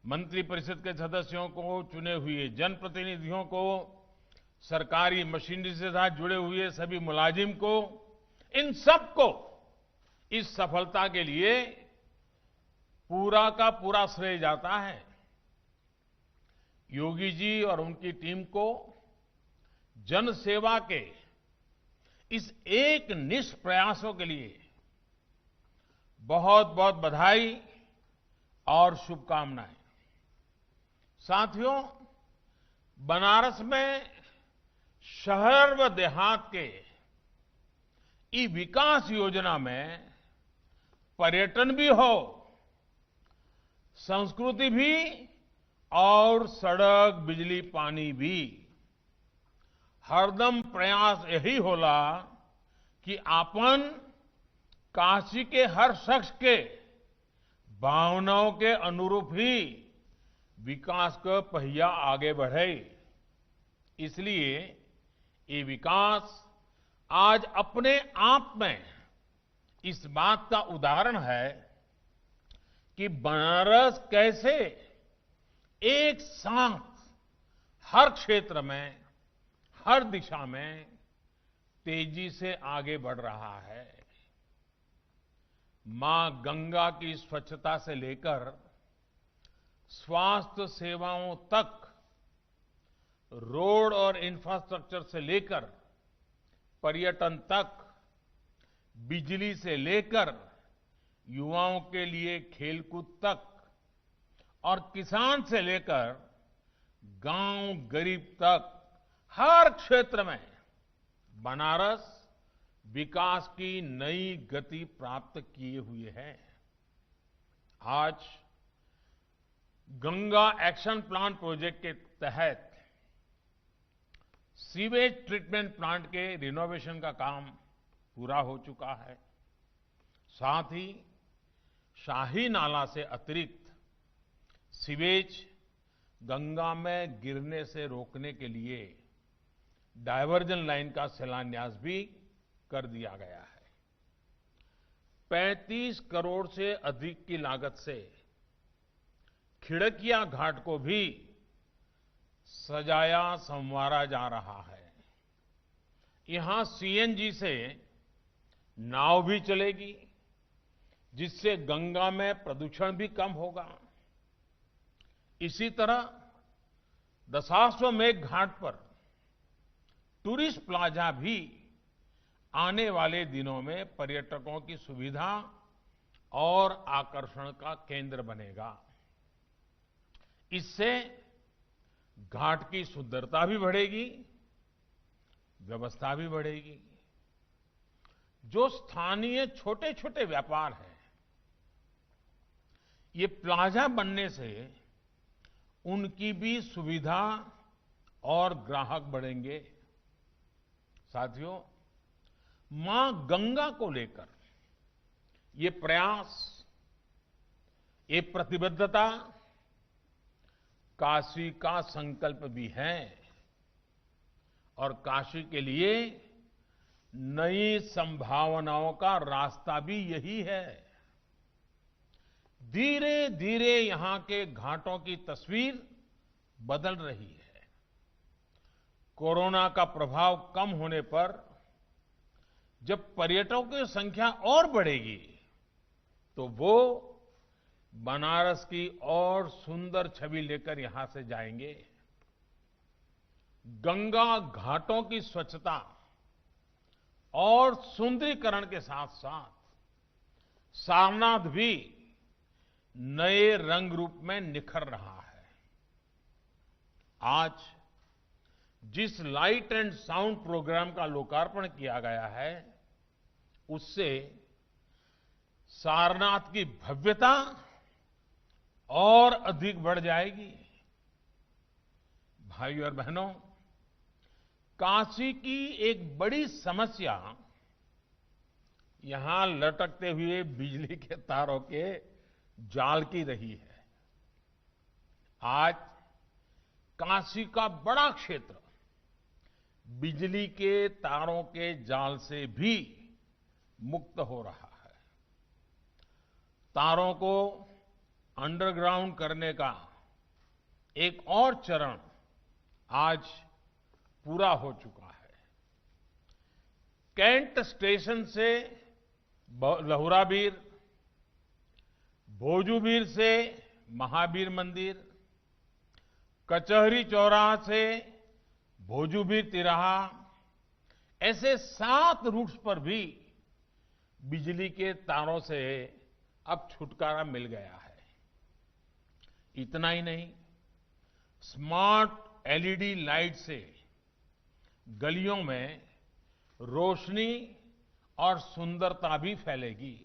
मंत्रिपरिषद के सदस्यों को, चुने हुए जनप्रतिनिधियों को, सरकारी मशीनरी से साथ जुड़े हुए सभी मुलाजिम को, इन सबको इस सफलता के लिए पूरा का पूरा श्रेय जाता है। योगी जी और उनकी टीम को जन सेवा के इस एक निष्ठ प्रयासों के लिए बहुत बहुत बधाई और शुभकामनाएं। साथियों, बनारस में शहर व देहात के ई विकास योजना में पर्यटन भी हो, संस्कृति भी और सड़क, बिजली, पानी भी। हरदम प्रयास यही होला कि आपन काशी के हर शख्स के भावनाओं के अनुरूप ही विकास का पहिया आगे बढ़े। इसलिए ये विकास आज अपने आप में इस बात का उदाहरण है कि बनारस कैसे एक साथ हर क्षेत्र में, हर दिशा में तेजी से आगे बढ़ रहा है। मां गंगा की स्वच्छता से लेकर स्वास्थ्य सेवाओं तक, रोड और इंफ्रास्ट्रक्चर से लेकर पर्यटन तक, बिजली से लेकर युवाओं के लिए खेलकूद तक और किसान से लेकर गांव गरीब तक, हर क्षेत्र में बनारस विकास की नई गति प्राप्त किए हुए है। आज गंगा एक्शन प्लान प्रोजेक्ट के तहत सीवेज ट्रीटमेंट प्लांट के रिनोवेशन का काम पूरा हो चुका है। साथ ही शाही नाला से अतिरिक्त सीवेज गंगा में गिरने से रोकने के लिए डायवर्जन लाइन का शिलान्यास भी कर दिया गया है। 35 करोड़ से अधिक की लागत से खिड़किया घाट को भी सजाया संवारा जा रहा है। यहां सीएनजी से नाव भी चलेगी, जिससे गंगा में प्रदूषण भी कम होगा। इसी तरह दशाश्वमेध घाट पर टूरिस्ट प्लाजा भी आने वाले दिनों में पर्यटकों की सुविधा और आकर्षण का केंद्र बनेगा। इससे घाट की सुंदरता भी बढ़ेगी, व्यवस्था भी बढ़ेगी। जो स्थानीय छोटे छोटे व्यापार हैं, ये प्लाजा बनने से उनकी भी सुविधा और ग्राहक बढ़ेंगे। साथियों, मां गंगा को लेकर ये प्रयास, ये प्रतिबद्धता काशी का संकल्प भी है और काशी के लिए नई संभावनाओं का रास्ता भी यही है। धीरे धीरे यहां के घाटों की तस्वीर बदल रही है। कोरोना का प्रभाव कम होने पर जब पर्यटकों की संख्या और बढ़ेगी, तो वो बनारस की और सुंदर छवि लेकर यहां से जाएंगे। गंगा घाटों की स्वच्छता और सुंदरीकरण के साथ साथ सारनाथ भी नए रंग रूप में निखर रहा है। आज जिस लाइट एंड साउंड प्रोग्राम का लोकार्पण किया गया है, उससे सारनाथ की भव्यता और अधिक बढ़ जाएगी। भाइयों और बहनों, काशी की एक बड़ी समस्या यहां लटकते हुए बिजली के तारों के जाल की रही है। आज काशी का बड़ा क्षेत्र बिजली के तारों के जाल से भी मुक्त हो रहा है। तारों को अंडरग्राउंड करने का एक और चरण आज पूरा हो चुका है। कैंट स्टेशन से लहुराबीर, भोजूबीर से महावीर मंदिर, कचहरी चौराहा से भोजूबीर तिराहा, ऐसे 7 रूट्स पर भी बिजली के तारों से अब छुटकारा मिल गया है। इतना ही नहीं, स्मार्ट एलईडी लाइट से गलियों में रोशनी और सुंदरता भी फैलेगी।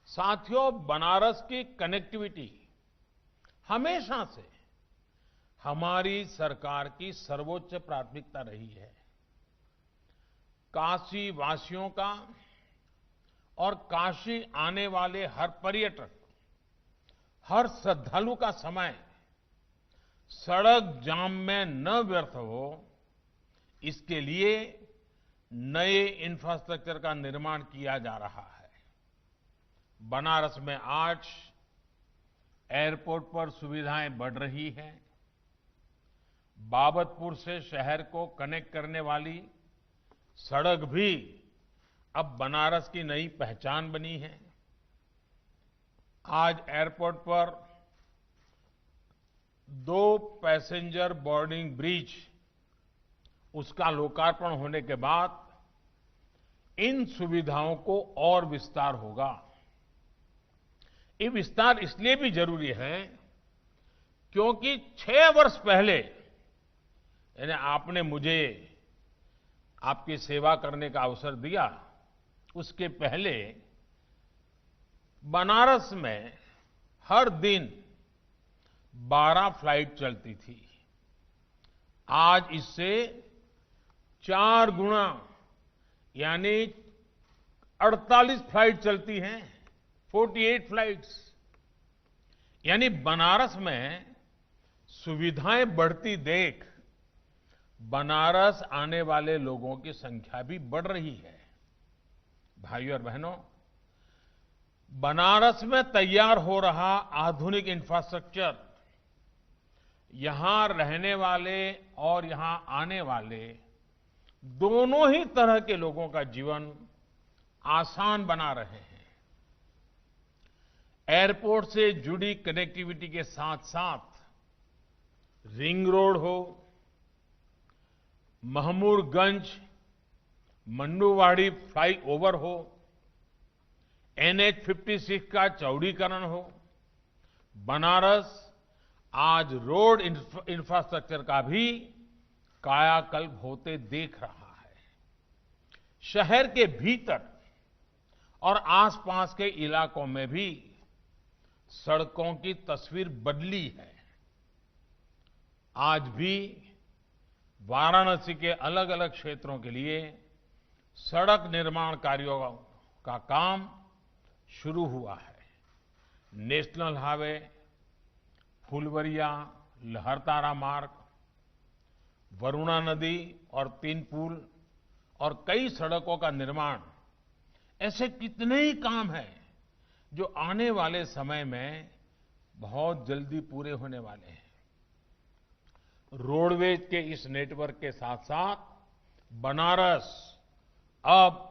साथियों, बनारस की कनेक्टिविटी हमेशा से हमारी सरकार की सर्वोच्च प्राथमिकता रही है। काशी वासियों का और काशी आने वाले हर पर्यटक, हर श्रद्धालु का समय सड़क जाम में न व्यर्थ हो, इसके लिए नए इंफ्रास्ट्रक्चर का निर्माण किया जा रहा है। बनारस में आज एयरपोर्ट पर सुविधाएं बढ़ रही हैं। बाबतपुर से शहर को कनेक्ट करने वाली सड़क भी अब बनारस की नई पहचान बनी है। आज एयरपोर्ट पर 2 पैसेंजर बोर्डिंग ब्रिज, उसका लोकार्पण होने के बाद इन सुविधाओं को और विस्तार होगा। ये विस्तार इसलिए भी जरूरी है क्योंकि 6 वर्ष पहले, यानी आपने मुझे आपकी सेवा करने का अवसर दिया, उसके पहले बनारस में हर दिन 12 फ्लाइट चलती थी। आज इससे 4 गुना यानी 48 फ्लाइट चलती हैं, 48 फ्लाइट्स। यानी बनारस में सुविधाएं बढ़ती देख बनारस आने वाले लोगों की संख्या भी बढ़ रही है। भाइयों और बहनों, बनारस में तैयार हो रहा आधुनिक इंफ्रास्ट्रक्चर यहां रहने वाले और यहां आने वाले दोनों ही तरह के लोगों का जीवन आसान बना रहे हैं। एयरपोर्ट से जुड़ी कनेक्टिविटी के साथ साथ रिंग रोड हो, महमूदगंज मन्नूवाड़ी फ्लाईओवर हो, NH-56 का चौड़ीकरण हो, बनारस आज रोड इंफ्रास्ट्रक्चर का भी कायाकल्प होते देख रहा है। शहर के भीतर और आसपास के इलाकों में भी सड़कों की तस्वीर बदली है। आज भी वाराणसी के अलग अलग क्षेत्रों के लिए सड़क निर्माण कार्यों का काम शुरू हुआ है। नेशनल हाईवे, फुलवरिया लहरतारा मार्ग, वरुणा नदी और 3 पुल और कई सड़कों का निर्माण, ऐसे कितने ही काम हैं जो आने वाले समय में बहुत जल्दी पूरे होने वाले हैं। रोडवेज के इस नेटवर्क के साथ साथ बनारस अब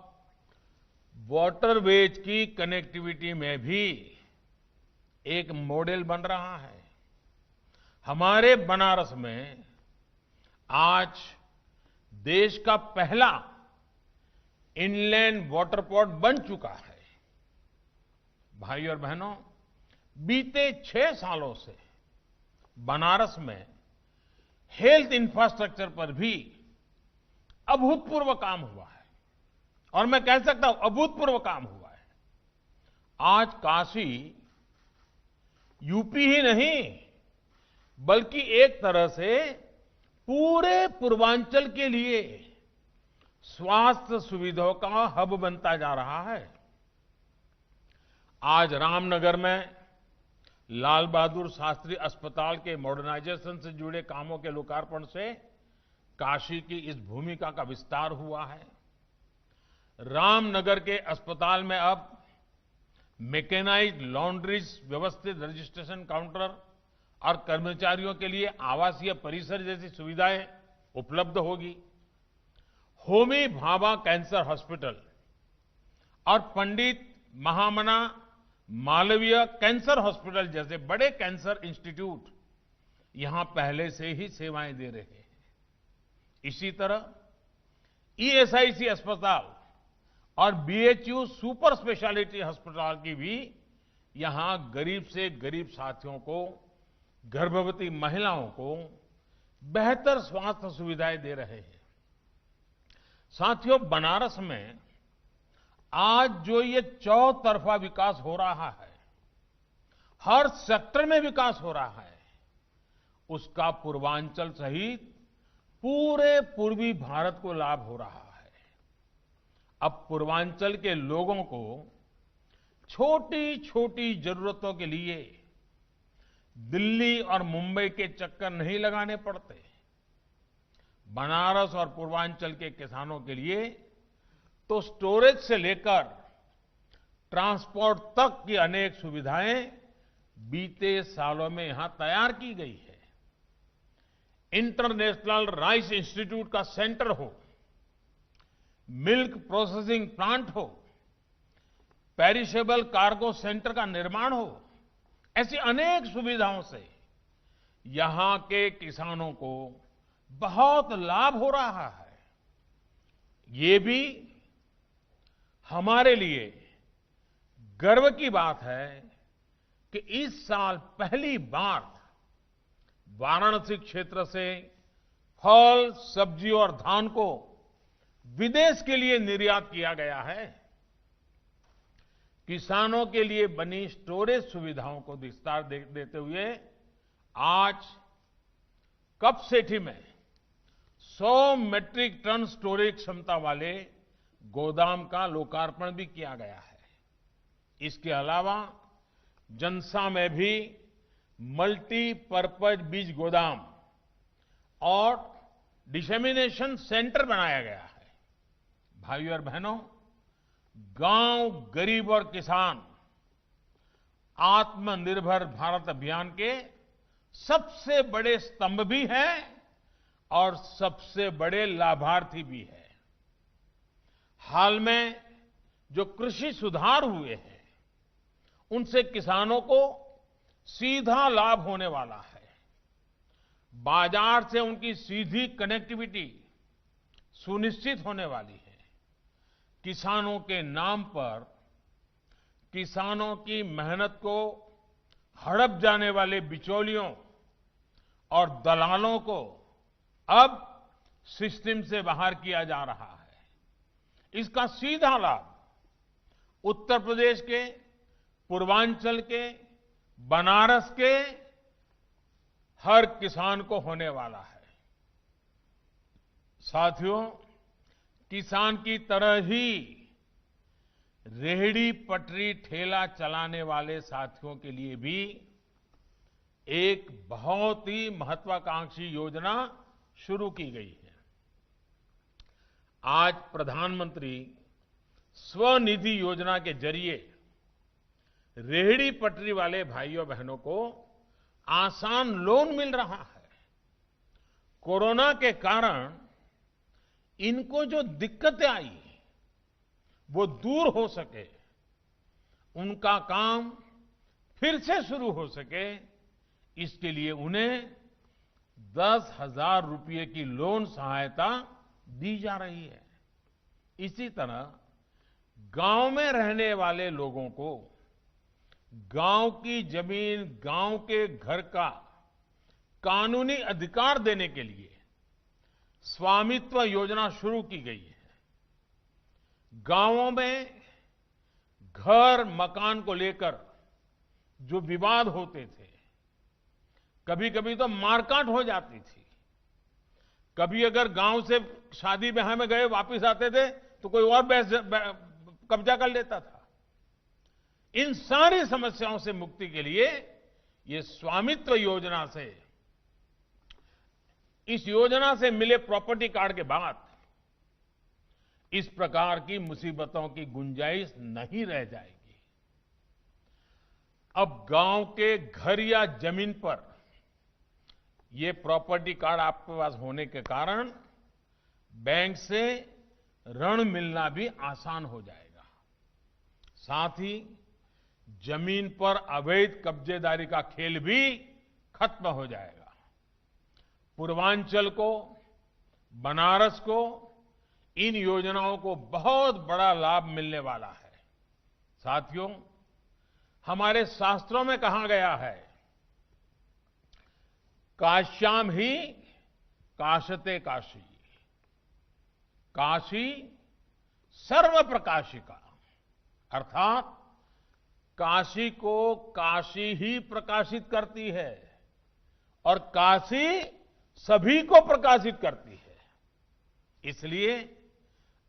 वाटरवेज की कनेक्टिविटी में भी एक मॉडल बन रहा है। हमारे बनारस में आज देश का पहला इनलैंड वाटरपोर्ट बन चुका है। भाई और बहनों, बीते 6 सालों से बनारस में हेल्थ इंफ्रास्ट्रक्चर पर भी अभूतपूर्व काम हुआ है, और मैं कह सकता हूं अभूतपूर्व काम हुआ है। आज काशी यूपी ही नहीं बल्कि एक तरह से पूरे पूर्वांचल के लिए स्वास्थ्य सुविधाओं का हब बनता जा रहा है। आज रामनगर में लाल बहादुर शास्त्री अस्पताल के मॉडर्नाइजेशन से जुड़े कामों के लोकार्पण से काशी की इस भूमिका का विस्तार हुआ है। रामनगर के अस्पताल में अब मैकेनाइज्ड लॉन्ड्रीज, व्यवस्थित रजिस्ट्रेशन काउंटर और कर्मचारियों के लिए आवासीय परिसर जैसी सुविधाएं उपलब्ध होगी। होमी भाभा कैंसर हॉस्पिटल और पंडित महामना मालवीय कैंसर हॉस्पिटल जैसे बड़े कैंसर इंस्टीट्यूट यहां पहले से ही सेवाएं दे रहे हैं। इसी तरह ईएसआईसी अस्पताल और बीएचयू सुपर स्पेशलिटी अस्पताल की भी यहां गरीब से गरीब साथियों को, गर्भवती महिलाओं को बेहतर स्वास्थ्य सुविधाएं दे रहे हैं। साथियों, बनारस में आज जो ये चौतरफा विकास हो रहा है, हर सेक्टर में विकास हो रहा है, उसका पूर्वांचल सहित पूरे पूर्वी भारत को लाभ हो रहा है। अब पूर्वांचल के लोगों को छोटी छोटी जरूरतों के लिए दिल्ली और मुंबई के चक्कर नहीं लगाने पड़ते। बनारस और पूर्वांचल के किसानों के लिए तो स्टोरेज से लेकर ट्रांसपोर्ट तक की अनेक सुविधाएं बीते सालों में यहां तैयार की गई है। इंटरनेशनल राइस इंस्टीट्यूट का सेंटर हो, मिल्क प्रोसेसिंग प्लांट हो, पेरिशेबल कार्गो सेंटर का निर्माण हो, ऐसी अनेक सुविधाओं से यहां के किसानों को बहुत लाभ हो रहा है। ये भी हमारे लिए गर्व की बात है कि इस साल पहली बार वाराणसी क्षेत्र से फल, सब्जी और धान को विदेश के लिए निर्यात किया गया है। किसानों के लिए बनी स्टोरेज सुविधाओं को विस्तार देते हुए आज कपसेठी में 100 मेट्रिक टन स्टोरेज क्षमता वाले गोदाम का लोकार्पण भी किया गया है। इसके अलावा जनसा में भी मल्टीपर्पज बीज गोदाम और डिसेमिनेशन सेंटर बनाया गया है। भाइयों और बहनों, गांव, गरीब और किसान आत्मनिर्भर भारत अभियान के सबसे बड़े स्तंभ भी हैं और सबसे बड़े लाभार्थी भी हैं। हाल में जो कृषि सुधार हुए हैं, उनसे किसानों को सीधा लाभ होने वाला है। बाजार से उनकी सीधी कनेक्टिविटी सुनिश्चित होने वाली है। किसानों के नाम पर किसानों की मेहनत को हड़प जाने वाले बिचौलियों और दलालों को अब सिस्टम से बाहर किया जा रहा है। इसका सीधा लाभ उत्तर प्रदेश के, पूर्वांचल के, बनारस के हर किसान को होने वाला है। साथियों, किसान की तरह ही रेहड़ी पटरी ठेला चलाने वाले साथियों के लिए भी एक बहुत ही महत्वाकांक्षी योजना शुरू की गई है। आज प्रधानमंत्री स्वनिधि योजना के जरिए रेहड़ी पटरी वाले भाइयों बहनों को आसान लोन मिल रहा है। कोरोना के कारण इनको जो दिक्कतें आई वो दूर हो सके, उनका काम फिर से शुरू हो सके, इसके लिए उन्हें 10,000 रुपये की लोन सहायता दी जा रही है। इसी तरह गांव में रहने वाले लोगों को गांव की जमीन, गांव के घर का कानूनी अधिकार देने के लिए स्वामित्व योजना शुरू की गई है। गांवों में घर, मकान को लेकर जो विवाद होते थे, कभी कभी तो मारकाट हो जाती थी, कभी अगर गांव से शादी ब्याह में गए वापस आते थे तो कोई और कब्जा कर लेता था। इन सारी समस्याओं से मुक्ति के लिए ये स्वामित्व योजना से, इस योजना से मिले प्रॉपर्टी कार्ड के बाद इस प्रकार की मुसीबतों की गुंजाइश नहीं रह जाएगी। अब गांव के घर या जमीन पर ये प्रॉपर्टी कार्ड आपके पास होने के कारण बैंक से ऋण मिलना भी आसान हो जाएगा। साथ ही जमीन पर अवैध कब्जेदारी का खेल भी खत्म हो जाएगा। पूर्वांचल को, बनारस को इन योजनाओं को बहुत बड़ा लाभ मिलने वाला है। साथियों, हमारे शास्त्रों में कहा गया है, काश्याम ही काशते काशी, काशी सर्व प्रकाशिका, अर्थात काशी को काशी ही प्रकाशित करती है और काशी सभी को प्रकाशित करती है। इसलिए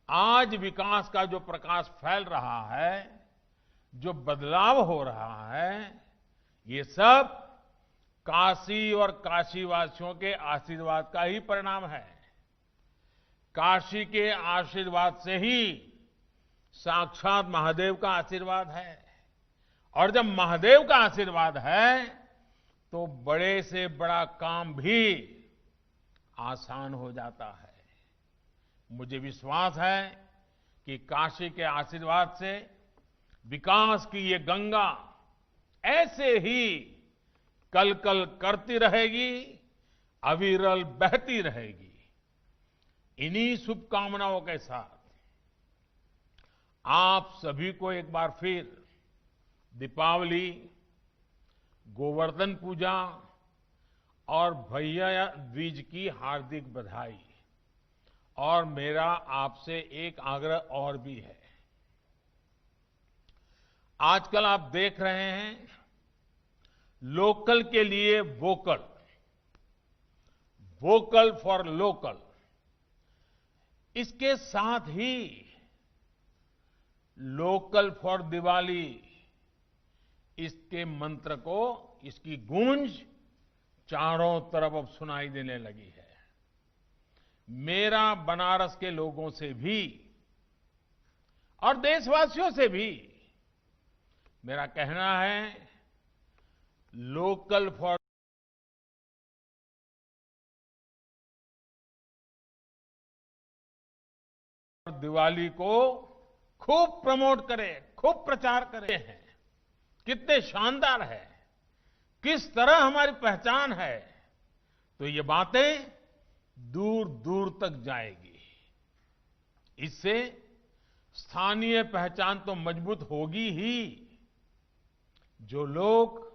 आज विकास का जो प्रकाश फैल रहा है, जो बदलाव हो रहा है, ये सब काशी और काशीवासियों के आशीर्वाद का ही परिणाम है। काशी के आशीर्वाद से ही साक्षात महादेव का आशीर्वाद है, और जब महादेव का आशीर्वाद है तो बड़े से बड़ा काम भी आसान हो जाता है। मुझे विश्वास है कि काशी के आशीर्वाद से विकास की ये गंगा ऐसे ही कल कल करती रहेगी, अविरल बहती रहेगी। इन्हीं शुभकामनाओं के साथ आप सभी को एक बार फिर दीपावली, गोवर्धन पूजा और भैया दूज की हार्दिक बधाई। और मेरा आपसे एक आग्रह और भी है। आजकल आप देख रहे हैं, लोकल के लिए वोकल, वोकल फॉर लोकल, इसके साथ ही लोकल फॉर दिवाली, इसके मंत्र को, इसकी गूंज चारों तरफ अब सुनाई देने लगी है। मेरा बनारस के लोगों से भी और देशवासियों से भी मेरा कहना है, लोकल फॉर दिवाली को खूब प्रमोट करें, खूब प्रचार करें। कितने शानदार है, किस तरह हमारी पहचान है, तो ये बातें दूर दूर तक जाएगी। इससे स्थानीय पहचान तो मजबूत होगी ही, जो लोग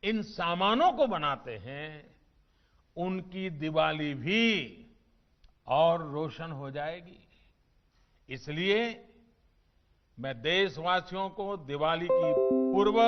इन सामानों को बनाते हैं उनकी दिवाली भी और रोशन हो जाएगी। इसलिए मैं देशवासियों को दिवाली की पूर्व